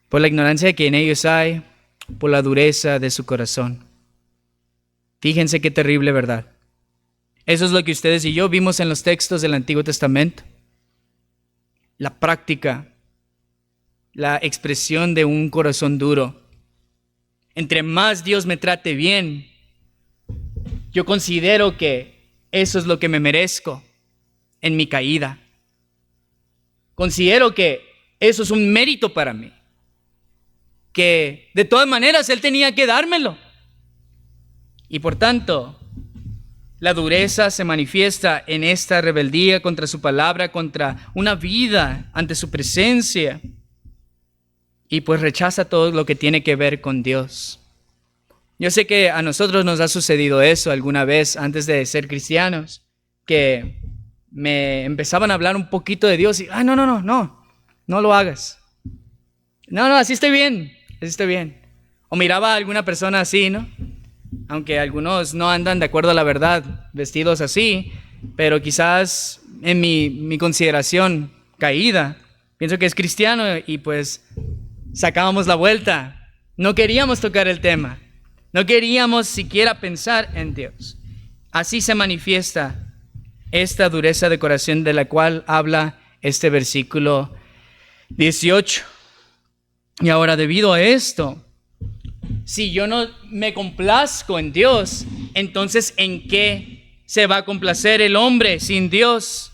[SPEAKER 1] que en ellos hay, por la dureza de su corazón. Fíjense qué terrible verdad. Eso es lo que ustedes y yo vimos en los textos del Antiguo Testamento. La práctica, la expresión de un corazón duro. Entre más Dios me trate bien, yo considero que eso es lo que me merezco en mi caída. Considero que eso es un mérito para mí. Que de todas maneras Él tenía que dármelo. Y por tanto, la dureza se manifiesta en esta rebeldía contra su palabra, contra una vida ante su presencia. y pues rechaza todo lo que tiene que ver con Dios. Yo sé que a nosotros nos ha sucedido eso alguna vez antes de ser cristianos, que me empezaban a hablar un poquito de Dios y, no lo hagas. No, así estoy bien. O miraba a alguna persona así, ¿no? Aunque algunos no andan de acuerdo a la verdad, vestidos así, pero quizás en mi consideración caída, pienso que es cristiano y pues sacábamos la vuelta. No queríamos tocar el tema. No queríamos siquiera pensar en Dios. Así se manifiesta esta dureza de corazón de la cual habla este versículo 18. Y ahora, debido a esto, si yo no me complazco en Dios, entonces ¿en qué se va a complacer el hombre sin Dios?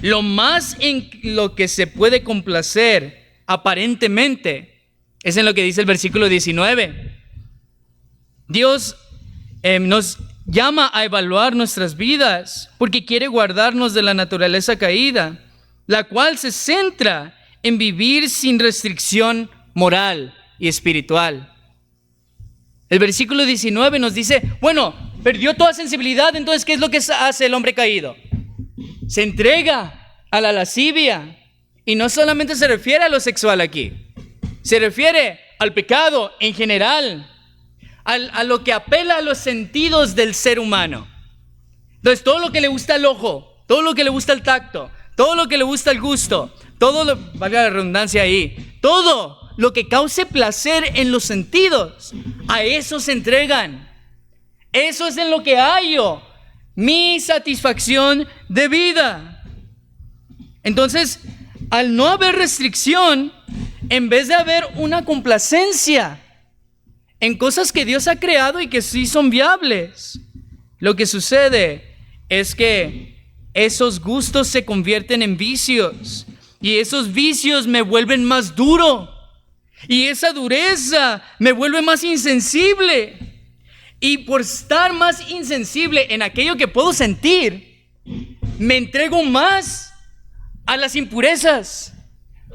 [SPEAKER 1] Lo más en lo que se puede complacer aparentemente es en lo que dice el versículo 19. Dios nos llama a evaluar nuestras vidas porque quiere guardarnos de la naturaleza caída, la cual se centra en vivir sin restricción moral y espiritual. El versículo 19 nos dice, bueno, perdió toda sensibilidad, entonces ¿qué es lo que hace el hombre caído? Se entrega a la lascivia. Y no solamente se refiere a lo sexual aquí, se refiere al pecado en general, a lo que apela a los sentidos del ser humano. Entonces, todo lo que le gusta al ojo, todo lo que le gusta al tacto, todo lo que le gusta al gusto, valga la redundancia ahí, todo lo que cause placer en los sentidos, a eso se entregan. Eso es en lo que hallo mi satisfacción de vida. Entonces, al no haber restricción, en vez de haber una complacencia en cosas que Dios ha creado y que sí son viables, lo que sucede es que esos gustos se convierten en vicios y esos vicios me vuelven más duro y esa dureza me vuelve más insensible, y por estar más insensible en aquello que puedo sentir, me entrego más a las impurezas,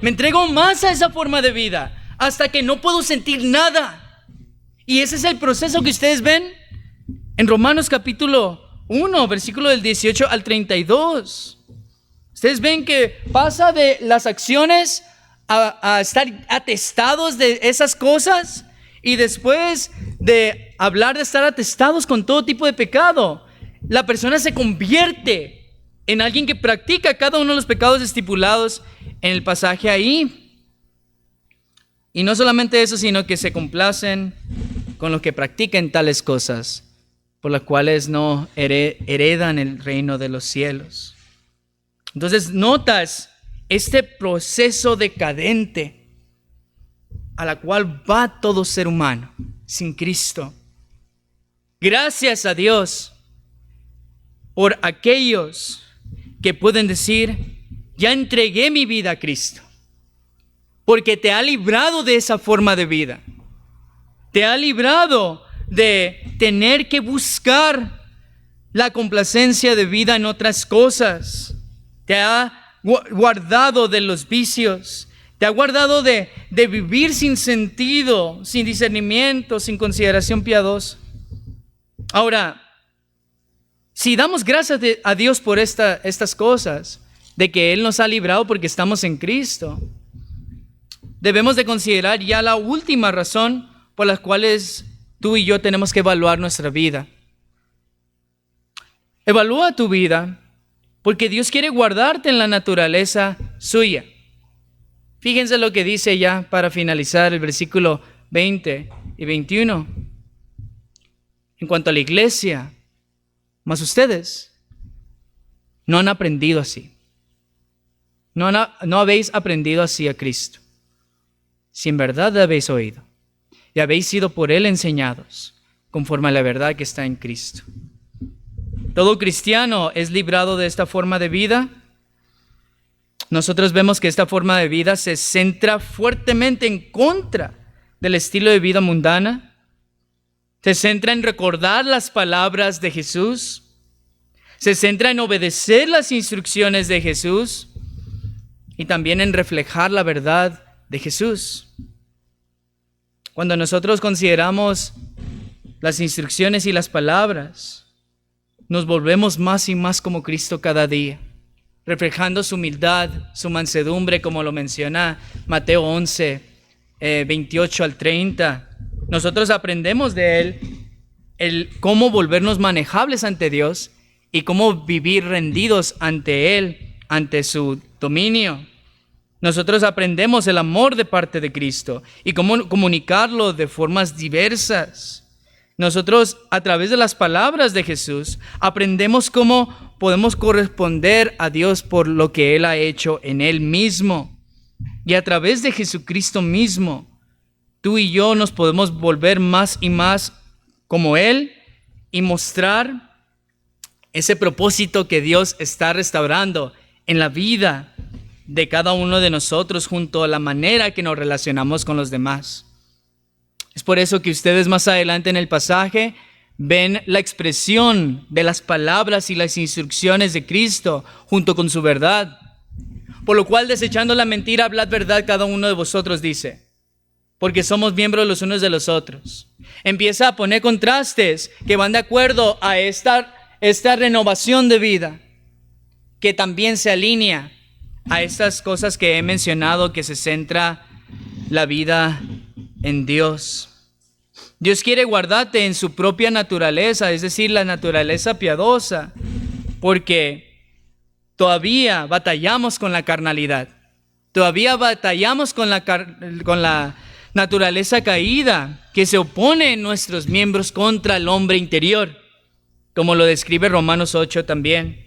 [SPEAKER 1] me entrego más a esa forma de vida hasta que no puedo sentir nada. Y ese es el proceso que ustedes ven en Romanos capítulo 1, versículo del 18 al 32. Ustedes ven que pasa de las acciones a estar atestados de esas cosas, y después de hablar de estar atestados con todo tipo de pecado, la persona se convierte en alguien que practica cada uno de los pecados estipulados en el pasaje ahí. Y no solamente eso, sino que se complacen con los que practiquen tales cosas, por las cuales no heredan el reino de los cielos. Entonces, notas este proceso decadente a la cual va todo ser humano sin Cristo. Gracias a Dios por aquellos que pueden decir, ya entregué mi vida a Cristo, porque te ha librado de esa forma de vida. Te ha librado de tener que buscar la complacencia de vida en otras cosas. Te ha guardado de los vicios. Te ha guardado de vivir sin sentido, sin discernimiento, sin consideración piadosa. Ahora, si damos gracias a Dios por estas cosas, de que Él nos ha librado porque estamos en Cristo, debemos de considerar ya la última razón por las cuales tú y yo tenemos que evaluar nuestra vida. Evalúa tu vida porque Dios quiere guardarte en la naturaleza suya. Fíjense lo que dice ya para finalizar el versículo 20 y 21. En cuanto a la iglesia, mas ustedes no han aprendido así. No habéis aprendido así a Cristo. Si en verdad le habéis oído y habéis sido por Él enseñados, conforme a la verdad que está en Cristo. Todo cristiano es librado de esta forma de vida. Nosotros vemos que esta forma de vida se centra fuertemente en contra del estilo de vida mundana. Se centra en recordar las palabras de Jesús. Se centra en obedecer las instrucciones de Jesús y también en reflejar la verdad de Jesús. cuando nosotros consideramos las instrucciones y las palabras, nos volvemos más y más como Cristo cada día, reflejando su humildad, su mansedumbre, como lo menciona Mateo 11, 28 al 30. Nosotros aprendemos de Él el cómo volvernos manejables ante Dios y cómo vivir rendidos ante Él, ante su dominio. Nosotros aprendemos el amor de parte de Cristo y cómo comunicarlo de formas diversas. Nosotros, a través de las palabras de Jesús, aprendemos cómo podemos corresponder a Dios por lo que Él ha hecho en Él mismo. Y a través de Jesucristo mismo, tú y yo nos podemos volver más y más como Él y mostrar ese propósito que Dios está restaurando en la vida de cada uno de nosotros junto a la manera que nos relacionamos con los demás. Es por eso que ustedes más adelante en el pasaje ven la expresión de las palabras y las instrucciones de Cristo junto con su verdad. Por lo cual, desechando la mentira, hablad verdad cada uno de vosotros, dice, porque somos miembros los unos de los otros. Empieza a poner contrastes que van de acuerdo a esta renovación de vida, que también se alinea a estas cosas que he mencionado, que se centra la vida en Dios. Dios quiere guardarte en su propia naturaleza, es decir, la naturaleza piadosa, porque todavía batallamos con la carnalidad, todavía batallamos con la naturaleza caída que se opone en nuestros miembros contra el hombre interior, como lo describe Romanos 8 también.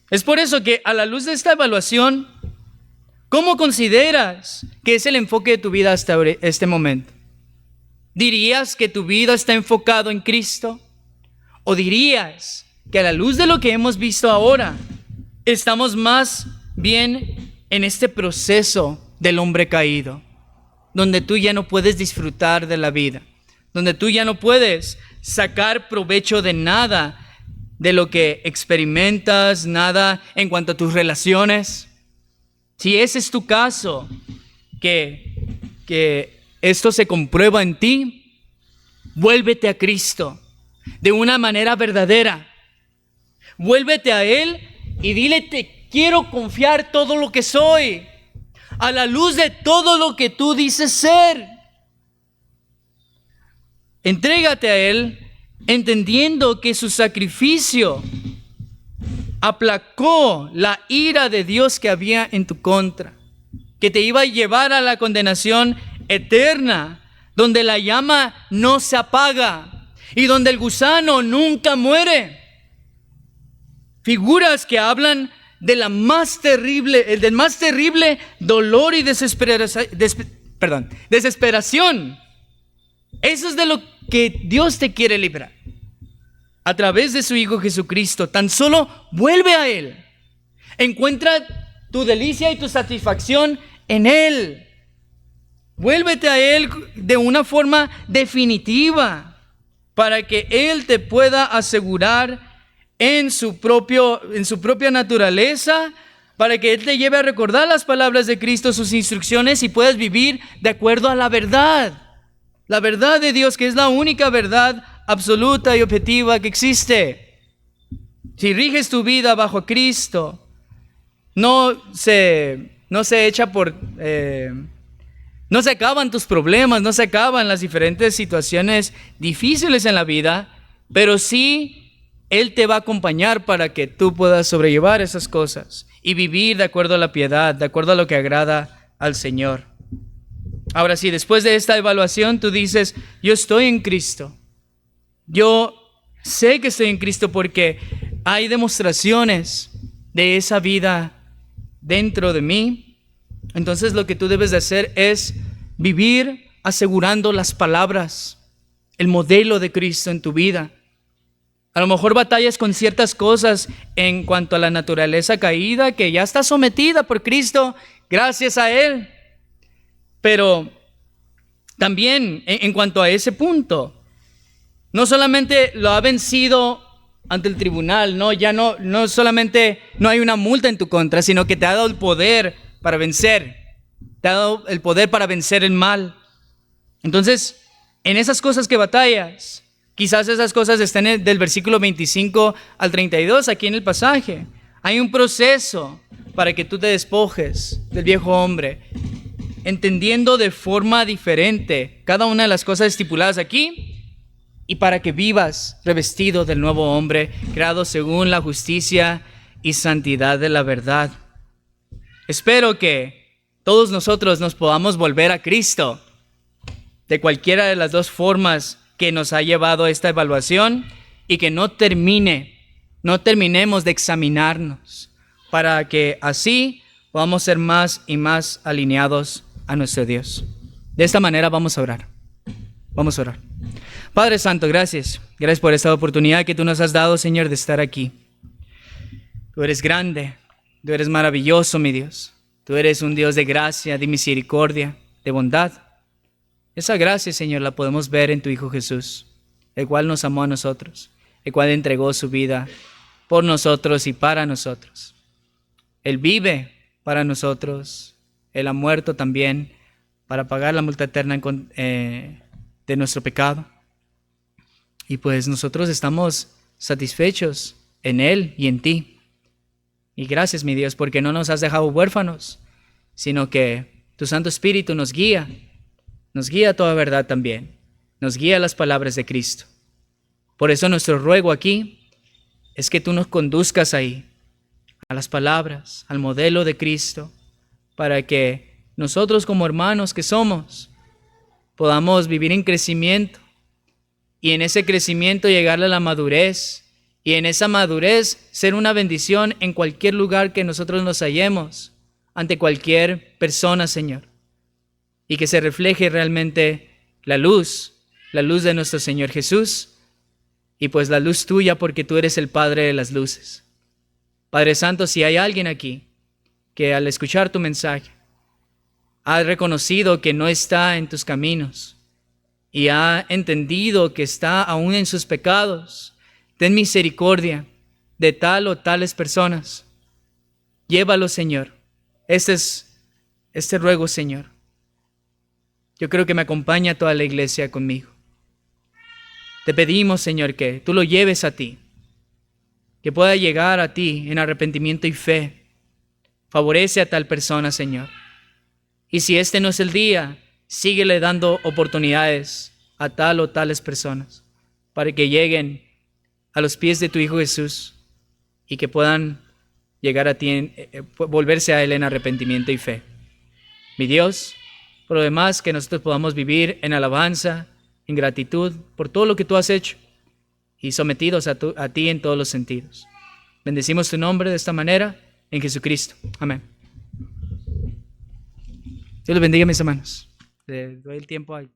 [SPEAKER 1] Es por eso que a la luz de esta evaluación, ¿cómo consideras que es el enfoque de tu vida hasta este momento? ¿Dirías que tu vida está enfocado en Cristo? ¿O dirías que a la luz de lo que hemos visto ahora, estamos más bien en este proceso del hombre caído, donde tú ya no puedes disfrutar de la vida, donde tú ya no puedes sacar provecho de nada de lo que experimentas, nada en cuanto a tus relaciones? Si ese es tu caso, que esto se comprueba en ti, vuélvete a Cristo de una manera verdadera. Vuélvete a Él y dile: te quiero confiar todo lo que soy, a la luz de todo lo que tú dices ser. Entrégate a Él, entendiendo que su sacrificio aplacó la ira de Dios que había en tu contra, que te iba a llevar a la condenación eterna, donde la llama no se apaga y donde el gusano nunca muere. Figuras que hablan de del más terrible dolor y desesperación. Eso es de lo que Dios te quiere librar a través de su Hijo Jesucristo. Tan solo vuelve a Él. Encuentra tu delicia y tu satisfacción en Él. Vuélvete a Él de una forma definitiva para que Él te pueda asegurar en su propia naturaleza, para que Él te lleve a recordar las palabras de Cristo, sus instrucciones, y puedas vivir de acuerdo a la verdad de Dios, que es la única verdad absoluta y objetiva que existe. Si riges tu vida bajo Cristo, no se acaban tus problemas, no se acaban las diferentes situaciones difíciles en la vida, pero sí Él te va a acompañar para que tú puedas sobrellevar esas cosas y vivir de acuerdo a la piedad, de acuerdo a lo que agrada al Señor. Ahora sí, después de esta evaluación, tú dices: yo estoy en Cristo. Yo sé que estoy en Cristo porque hay demostraciones de esa vida dentro de mí. Entonces lo que tú debes de hacer es vivir asegurando las palabras, el modelo de Cristo en tu vida. A lo mejor batallas con ciertas cosas en cuanto a la naturaleza caída que ya está sometida por Cristo, gracias a Él. Pero también en cuanto a ese punto, no solamente lo ha vencido ante el tribunal, no solamente no hay una multa en tu contra, sino que te ha dado el poder para vencer. Te ha dado el poder para vencer el mal. Entonces, en esas cosas que batallas, quizás esas cosas estén del versículo 25 al 32 aquí en el pasaje. Hay un proceso para que tú te despojes del viejo hombre, entendiendo de forma diferente cada una de las cosas estipuladas aquí, y para que vivas revestido del nuevo hombre, creado según la justicia y santidad de la verdad. Espero que todos nosotros nos podamos volver a Cristo de cualquiera de las dos formas que nos ha llevado esta evaluación, y que no terminemos de examinarnos, para que así podamos ser más y más alineados a nuestro Dios. De esta manera vamos a orar. Vamos a orar. Padre Santo, gracias. Gracias por esta oportunidad que tú nos has dado, Señor, de estar aquí. Tú eres grande, tú eres maravilloso, mi Dios. Tú eres un Dios de gracia, de misericordia, de bondad. Esa gracia, Señor, la podemos ver en tu Hijo Jesús, el cual nos amó a nosotros, el cual entregó su vida por nosotros y para nosotros. Él vive para nosotros. Él ha muerto también para pagar la multa eterna de nuestro pecado. Y pues nosotros estamos satisfechos en Él y en ti. Y gracias, mi Dios, porque no nos has dejado huérfanos, sino que tu Santo Espíritu nos guía a toda verdad también, nos guía a las palabras de Cristo. Por eso nuestro ruego aquí es que tú nos conduzcas ahí, a las palabras, al modelo de Cristo, para que nosotros como hermanos que somos, podamos vivir en crecimiento, y en ese crecimiento llegar a la madurez, y en esa madurez ser una bendición en cualquier lugar que nosotros nos hallemos, ante cualquier persona, Señor, y que se refleje realmente la luz de nuestro Señor Jesús, y pues la luz tuya, porque tú eres el Padre de las luces. Padre Santo, si hay alguien aquí que al escuchar tu mensaje ha reconocido que no está en tus caminos y ha entendido que está aún en sus pecados, ten misericordia de tal o tales personas. Llévalo, Señor. Este ruego, Señor. Yo creo que me acompaña toda la iglesia conmigo. Te pedimos, Señor, que tú lo lleves a ti, que pueda llegar a ti en arrepentimiento y fe. Favorece a tal persona, Señor. Y si este no es el día, síguele dando oportunidades a tal o tales personas para que lleguen a los pies de tu Hijo Jesús y que puedan llegar a ti, volverse a Él en arrepentimiento y fe. Mi Dios, por lo demás, que nosotros podamos vivir en alabanza, en gratitud por todo lo que tú has hecho y sometidos a ti en todos los sentidos. Bendecimos tu nombre de esta manera en Jesucristo. Amén. Dios los bendiga, mis hermanos. Le doy el tiempo ahí.